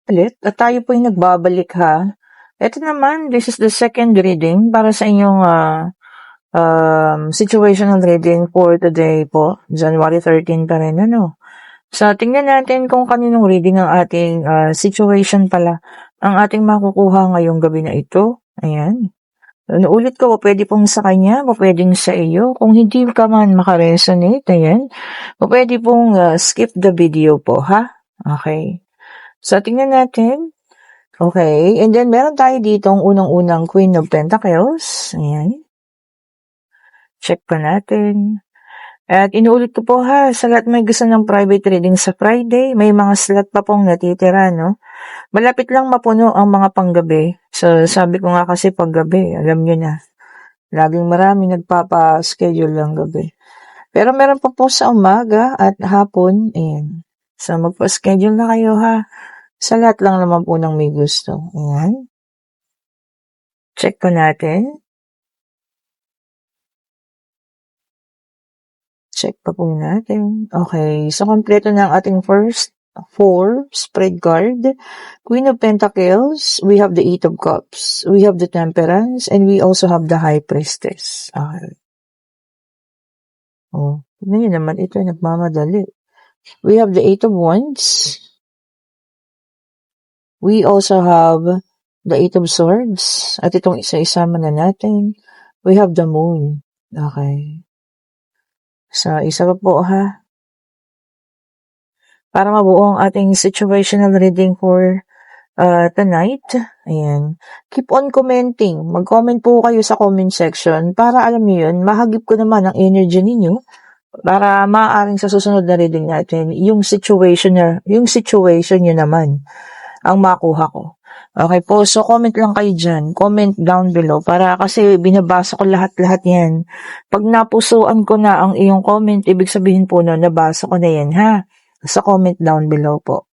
ulit at tayo po yung nagbabalik ha. Ito naman, this is the second reading para sa inyong situational reading for today po, January 13 pa rin, ano. So, tingnan natin kung kaninong reading ang ating situation pala ang ating makukuha ngayong gabi na ito. Ayan. Ulit ko, pwede pong sa kanya, pwedeng sa iyo. Kung hindi ka man makaresonate, ayan, pwede pong skip the video po, ha? Okay. So, tingnan natin. Okay. And then, meron tayo ditong unang-unang Queen of Pentacles. Ayan. Check pa natin. At inuulit ko po ha, sa lahat may gusto ng private reading sa Friday, may mga slot pa pong natitira, no? Malapit lang mapuno ang mga panggabi. So, sabi ko nga kasi paggabi, alam nyo na. Laging marami nagpapa-schedule lang gabi. Pero meron pa po sa umaga at hapon. Ayan. So, magpa-schedule na kayo ha. Sa lahat lang naman po ng may gusto. Ayan. Check po natin. Check pa po natin. Okay. So, kompleto na ang ating first 4 spread card. Queen of Pentacles. We have the 8 of Cups. We have the Temperance. And we also have the High Priestess. Okay. Oh, tignan nyo naman ito, nagmamadali. We have the 8 of Wands. We also have the 8 of Swords. At itong isa-isama na natin. We have the Moon. Okay. So, isa pa po ha. Para mabuo ang ating situational reading for tonight. Ayan. Keep on commenting. Mag-comment po kayo sa comment section para alam niyo yun, mahagip ko naman ang energy ninyo para maaaring sa susunod na reading natin, yung situation nyo naman ang makuha ko. Okay po, so comment lang kayo dyan. Comment down below para kasi binabasa ko lahat-lahat yan. Pag napusuan ko na ang iyong comment, ibig sabihin po no, nabasa ko na yan ha. Sa comment down below po.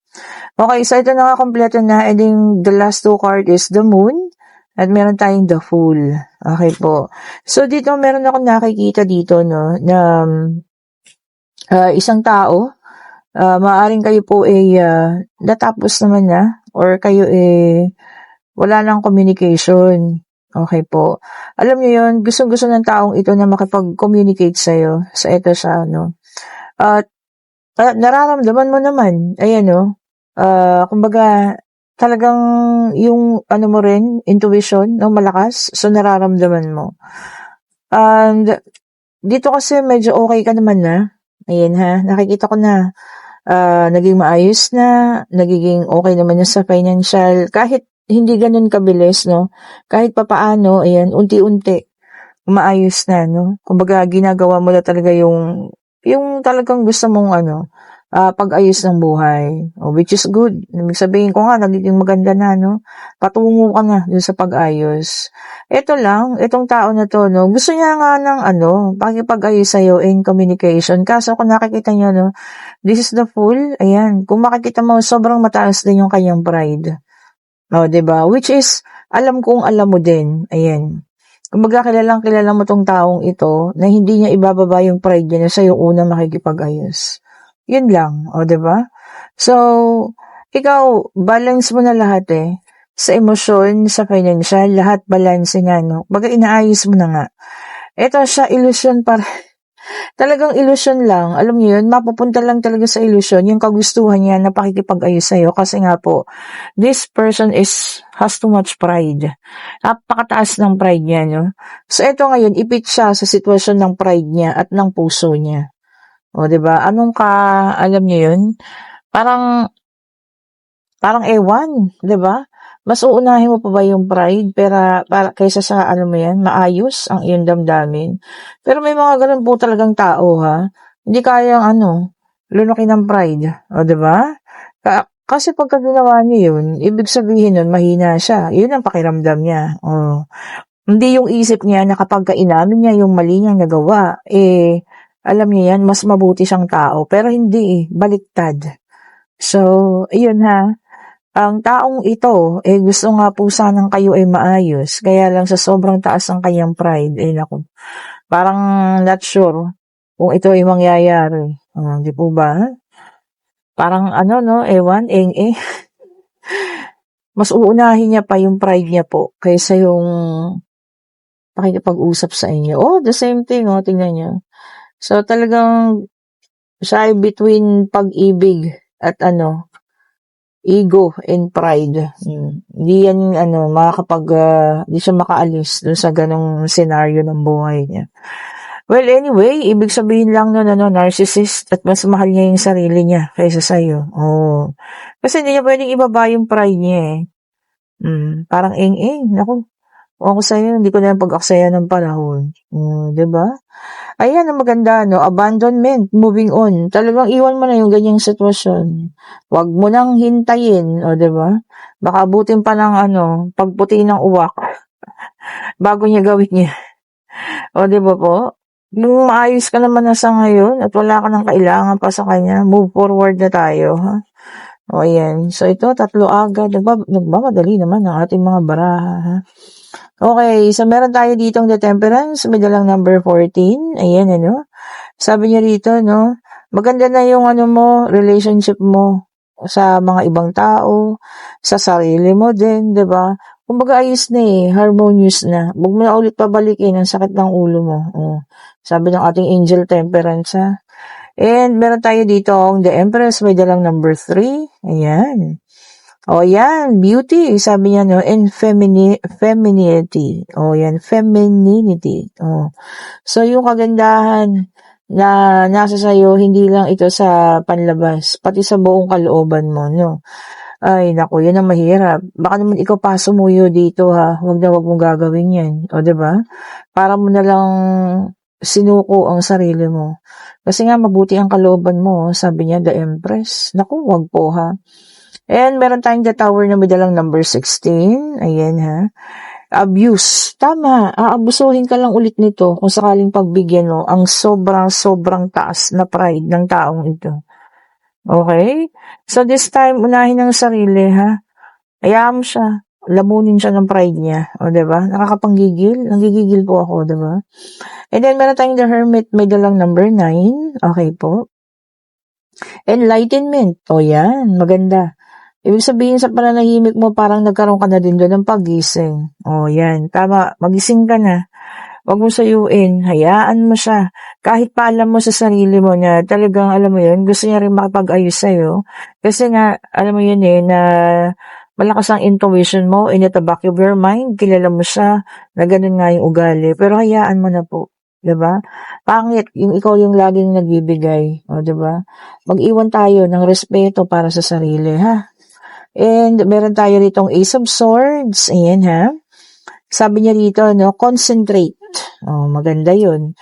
Okay, so ito na nga kompleto na. And the last 2 card is the Moon. At meron tayong the Fool. Okay po. So dito meron ako nakikita dito no na isang tao. Maaaring kayo po natapos naman na or kayo wala nang communication. Okay po. Alam niyo yun, gustong-gusto ng taong ito na makipag-communicate sa'yo. Sa ito siya, no? At nararamdaman mo naman, ayan, no? Kumbaga, talagang yung, mo rin, intuition, no, malakas. So, nararamdaman mo. And, dito kasi medyo okay ka naman na. Ayan ha, nakikita ko na. Naging maayos na, nagiging okay naman na sa financial, kahit hindi ganun kabilis, no? Kahit papaano, ayan, unti-unti, maayos na, no? Kumbaga, ginagawa mo na talaga yung talagang gusto mong, pag-ayos ng buhay. Which is good. Ibig sabihin ko nga, nagiging maganda na, no? Patungo ka na dun sa pag-ayos. Ito lang, itong tao na to, no? Gusto niya nga ng, pakipag-ayos sa'yo in communication. Kaso kung nakikita niyo, no? This is the Fool. Ayan. Kung makikita mo, sobrang mataas din yung kanyang pride. Diba? Which is, alam mo din. Ayan. Kumbaga, kilala mo tong taong ito na hindi niya ibababa yung pride niya na sa'yo una makikipag-ayos. Yun lang. Diba? So, ikaw, balance mo na lahat sa emosyon, sa financial, lahat balance nga, no? Baga, inaayos mo na nga. Ito siya, illusion para talagang ilusyon lang. Alam niyo yun, mapupunta lang talaga sa ilusyon yung kagustuhan niya na pakikipag-ayos sa'yo kasi nga po, this person has too much pride. Napakataas ng pride niya, no? So, ito ngayon, ipit siya sa sitwasyon ng pride niya at ng puso niya. Diba? Alam niyo yun? Parang ewan, diba? Mas uunahin mo pa ba yung pride para kaysa sa maayos ang iyong damdamin. Pero may mga ganun po talagang tao ha. Hindi kayang lunukin ng pride. Diba? Kasi pagka ginawa niya yun, ibig sabihin nun, mahina siya. Yun ang pakiramdam niya. Hindi yung isip niya na kapag inamin niya yung mali niyang nagawa, alam niya yan, mas mabuti siyang tao. Pero hindi baliktad. So, ayun ha. Ang taong ito, gusto nga po sanang kayo maayos. Kaya lang sa sobrang taas ng kanyang pride, naku, parang not sure kung ito ay mangyayari. Di po ba? Parang ewan, mas uunahin niya pa yung pride niya po kaysa yung pakikipag-usap sa inyo. Oh, the same thing, oh, tingnan niyo. So, talagang siya ay between pag-ibig at ego and pride. Hindi yan, hindi siya makaalis dun sa ganong scenario ng buhay niya. Well, anyway, ibig sabihin lang nun, narcissist at mas mahal niya yung sarili niya kaysa sa'yo. Oh. Kasi hindi niya pwedeng ibaba yung pride niya eh. Parang naku, ako sa'yo, hindi ko na pag-aksaya ng panahon. 'di ba? Ayan ang maganda, abandonment, moving on. Talagang iwan mo na yung ganyang sitwasyon. Huwag mo nang hintayin, 'di ba? Baka abutin pa ng pagputi ng uwak bago niya gawin niya. 'Di ba po? Kung maayos ka naman na sa ngayon at wala ka ng kailangan pa sa kanya, move forward na tayo, ha? Ayan. So, ito, 3 agad. Nagmamadali naman ang ating mga baraha, ha? Okay, so meron tayo ditong the temperance, may dalang number 14. Ayan, sabi niya rito, maganda na yung relationship mo sa mga ibang tao, sa sarili mo din, 'di ba? Kumbaga ayos na harmonious na. Huwag mo na ulit pabalikin ang sakit ng ulo mo. Sabi ng ating angel temperance, ha. And meron tayo dito the Empress, may dalang number 3. Ayan. Yan, beauty, sabi niya, and femininity. Yan, femininity. So, yung kagandahan na nasa sayo, hindi lang ito sa panlabas, pati sa buong kalooban mo, Ay, naku, yan ang mahirap. Baka naman ikaw pa sumuyo dito, ha. Huwag mong gagawin yan. 'Di ba? Para mo na lang sinuko ang sarili mo. Kasi nga, mabuti ang kalooban mo, sabi niya, the Empress. Naku, wag po, ha. And meron tayong the Tower na may dalang number 16. Ayan, ha. Abuse. Tama. Aabusuhin ka lang ulit nito kung sakaling pagbigyan mo ang sobrang taas na pride ng taong ito. Okay? So, this time, unahin ang sarili, ha. Hayaan mo siya. Lamunin siya ng pride niya. 'Di ba? Nakakapanggigil. Nanggigigil po ako, 'di ba? And then, meron tayong the Hermit, may dalang number 9. Okay po. Enlightenment. Yan. Maganda. Ibig sabihin sa pananahimik mo, parang nagkaroon ka na din doon ng paggising. Yan. Tama. Magising ka na. Huwag mo sayuin. Hayaan mo siya. Kahit pa alam mo sa sarili mo na talagang, alam mo yun, gusto niya rin makapag-ayos sa'yo. Kasi nga, alam mo yun na malakas ang intuition mo, in the back of your mind, kilala mo siya, na ganun nga yung ugali. Pero hayaan mo na po. 'Di ba? Pangit yung ikaw yung laging nagbibigay. 'Di ba? Mag-iwan tayo ng respeto para sa sarili, ha? And meron tayo ritong Ace of Swords. Ayan, ha. Sabi niya rito, concentrate. Maganda yun.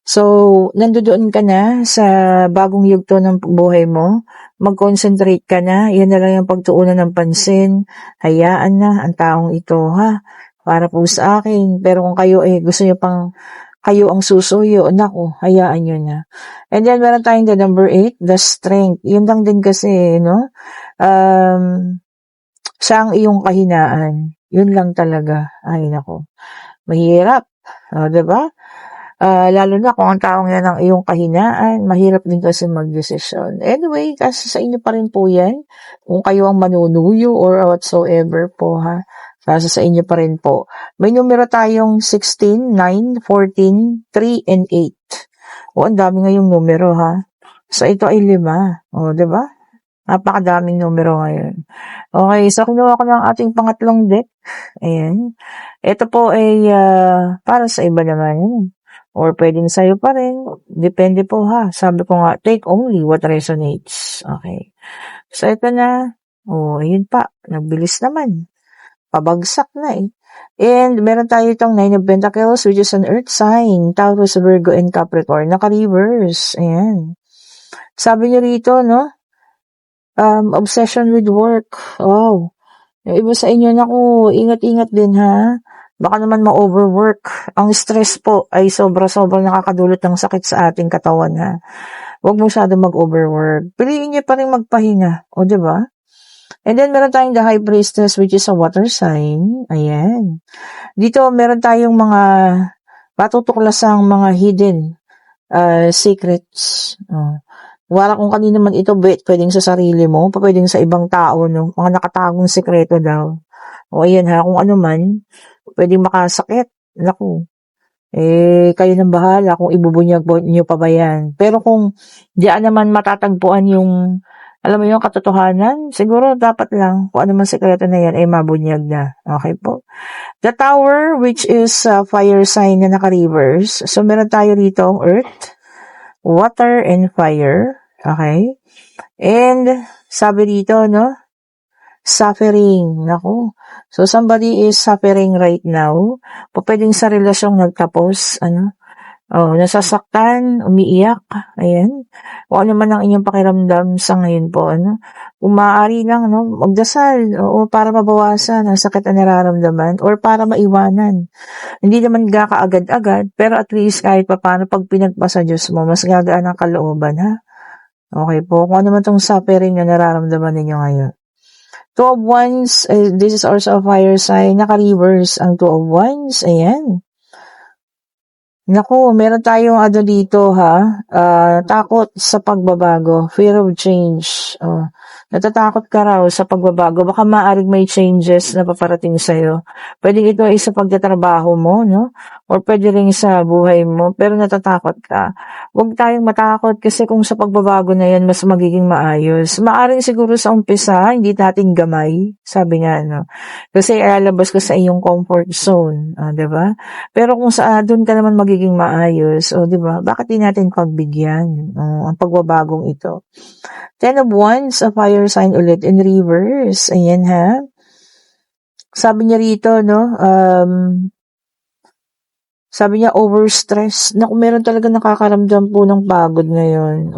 So, nandoon ka na sa bagong yugto ng buhay mo. Mag-concentrate ka na. Yan na lang yung pagtuunan ng pansin. Hayaan na ang taong ito, ha. Para po sa akin. Pero kung kayo gusto niyo pang kayo ang susuyo, naku, hayaan nyo na. And then, meron tayong the number 8, the strength. Yun lang din kasi, siya ang iyong kahinaan. Yun lang talaga. Ay, nako. Mahirap. 'Di ba? Lalo na kung ang taong yan ang iyong kahinaan, mahirap din kasi magdesisyon. Anyway, kasi sa inyo pa rin po yan. Kung kayo ang manunuyo or whatsoever po, ha. Kasi sa inyo pa rin po. May numero tayong 16, 9, 14, 3, and 8. Ang dami ngayong numero, ha. So, ito ay 5. 'Di ba? Napakadaming numero ngayon. Okay, so kinuha ko ng ating pangatlong deck. Ayan. Ito po ay para sa iba naman. Or pwedeng sa'yo pa rin. Depende po, ha. Sabi ko nga, take only what resonates. Okay. So ito na. Ayun pa. Nagbilis naman. Pabagsak na And meron tayo itong 9 of Pentacles, which is an earth sign. Taurus, Virgo, and Capricorn. Naka-reverse. Ayan. Sabi niyo rito, obsession with work. Yung iba sa inyo, naku, ingat-ingat din, ha. Baka naman ma-overwork. Ang stress po ay sobra-sobra nakakadulot ng sakit sa ating katawan, ha. Huwag masyado mag-overwork. Piliin niyo pa rin magpahinga. 'Di ba? And then, meron tayong the High Priestess, which is a water sign. Ayan. Dito, meron tayong mga patutuklasang mga hidden secrets. Wala kung kanino man ito, pwedeng sa sarili mo, pwedeng sa ibang tao, no? Mga nakatagong sekreto daw. O ayan ha, kung ano man, pwedeng makasakit. Naku, kayo nang bahala kung ibubunyag niyo pa ba yan. Pero kung diyan naman matatagpuan yung, alam mo yung katotohanan, siguro dapat lang, kung ano man sekreto na yan, mabunyag na. Okay po. The Tower, which is fire sign na naka-reverse. So, meron tayo rito Earth, Water, and Fire. Okay? And, sabi dito, no? Suffering. Naku. So, somebody is suffering right now. Pwedeng sa relasyong nagtapos, nasasaktan, umiiyak, ayan. Kung ano man ang inyong pakiramdam sa ngayon po, kung maaari lang, magdasal, para mabawasan ang sakit na nararamdaman, or para maiwanan. Hindi naman kaagad-agad, pero at least kahit paano pag pinagpasa Diyos mo, mas gagaan ang kalooban, ha? Okay po, kung ano man tong suffering na nararamdaman ninyo ngayon. Two of Wands, this is also a fire sign. Naka-reverse ang Two of Wands. Ayan. Naku, meron tayong dito ha. Takot sa pagbabago. Fear of change. Natatakot ka raw sa pagbabago. Baka maaaring may changes na paparating sa'yo. Pwede ito ay sa pagtatrabaho mo, no? Or pwede rin sa buhay mo. Pero natatakot ka. Huwag tayong matakot kasi kung sa pagbabago na yan, mas magiging maayos. Maaaring siguro sa umpisa, hindi natin gamay. Sabi nga, no? Kasi alabas ka sa iyong comfort zone. Diba? Pero kung doon ka naman magiging maayos, diba? Bakit di natin pagbigyan ang pagbabagong ito? Ten of Wands, a fire sign ulit in reverse. Ayan ha. Sabi niya rito, no? Sabi niya, overstress. Naku, meron talaga nakakaramdam po ng pagod ngayon.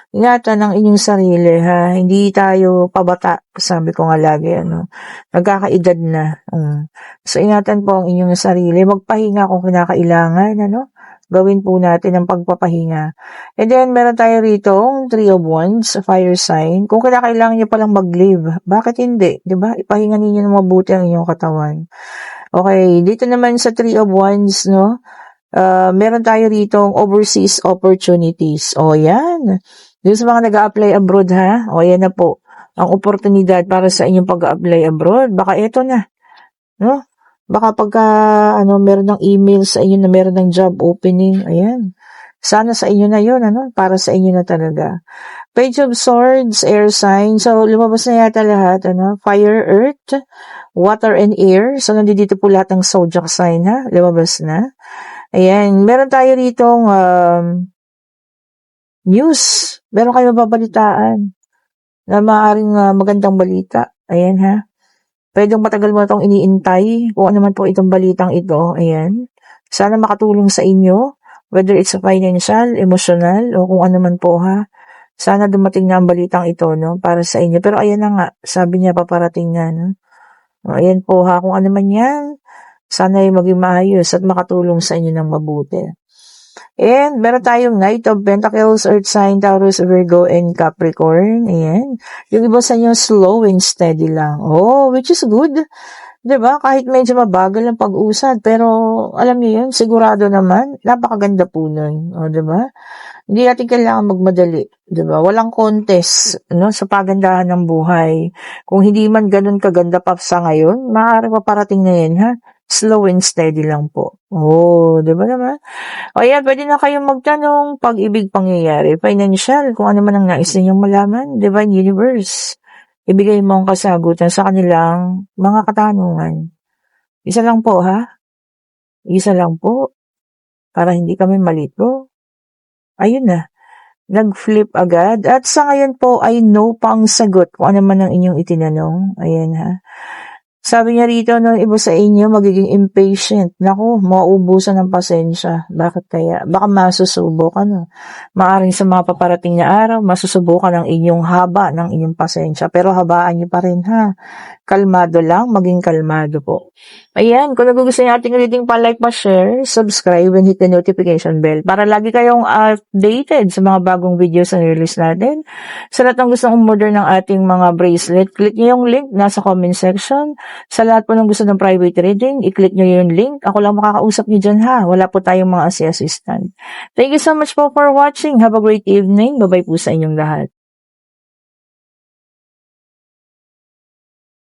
Ingatan ang inyong sarili, ha? Hindi tayo pabata. Sabi ko nga lagi, nagkakaedad na. So, ingatan po ang inyong sarili. Magpahinga kung kinakailangan, Gawin po natin ang pagpapahinga. And then, meron tayo rito, Three of Wands, fire sign. Kung kinakailangan niyo palang mag-live, bakit hindi? Diba? Ipahinga ninyo ng mabuti ang inyong katawan. Okay, dito naman sa Three of Wands, no? Meron tayo rito overseas opportunities. Yan. Dito sa mga nag-a-apply abroad, ha? Yan na po. Ang oportunidad para sa inyong pag-a-apply abroad. Baka ito na. No? Baka pagka, meron ng email sa inyo na meron ng job opening. Ayan. Sana sa inyo na yun, Para sa inyo na talaga. Page of Swords, air sign. So, lumabas na yata lahat, Fire, Earth, Water, and Air. So, nandito po lahat ng zodiac sign, ha? Lumabas na. Ayan. Meron tayo ritong news. Meron kayo mababalitaan na maaaring magandang balita. Ayan, ha? Pwedeng matagal mo na itong iniintay. Kung ano man po itong balitang ito. Ayan. Sana makatulong sa inyo. Whether it's financial, emotional, o kung ano man po, ha? Sana dumating na ang balitang ito, para sa inyo. Pero ayan na nga, sabi niya paparating na, Ayan po ha, kung ano man yan, sana ay maging maayos at makatulong sa inyo ng mabuti. And meron tayong Knight of Pentacles, Earth sign, Taurus, Virgo, and Capricorn. Ayan. Yung iba sa inyo, slow and steady lang. Which is good. Diba? Kahit medyo mabagal ang pag-usad, pero alam niyo yun, sigurado naman, napakaganda po nun. Diba? Hindi natin kailangan magmadali. Diba? Walang contest, sa pagandahan ng buhay. Kung hindi man ganun kaganda pa sa ngayon, maaari paparating na yan, ha? Slow and steady lang po. Diba naman? Ayan, pwede na kayong magtanong, pag-ibig pangyayari, financial, kung ano man ang nais ninyong malaman, Divine Universe. Ibigay mo ang kasagutan sa kanilang mga katanungan. Isa lang po, ha? Isa lang po. Para hindi kami malito. Ayun na. Nag-flip agad. At sa ngayon po ay no pang sagot kung ano man ang inyong itinanong. Ayan, ha? Sabi niya rito, iba sa inyo magiging impatient. Naku, mauubusan ng pasensya. Bakit kaya? Baka masusubo ka, Maaring sa mga paparating na araw, masusubukan ang inyong haba ng inyong pasensya. Pero habaan niyo pa rin, ha? Kalmado lang, maging kalmado po. Ayan, kung nagugustuhan niyo ating reading, pa-like, pa-share, subscribe, and hit the notification bell para lagi kayong updated sa mga bagong videos na release natin. Sa lahat ng gustong umorder ng ating mga bracelet, click niyo yung link nasa comment section. Sa lahat po ng gusto ng private reading, i-click nyo yung link. Ako lang makakausap nyo dyan ha. Wala po tayong mga assistant. Thank you so much po for watching. Have a great evening. Bye-bye po sa inyong lahat.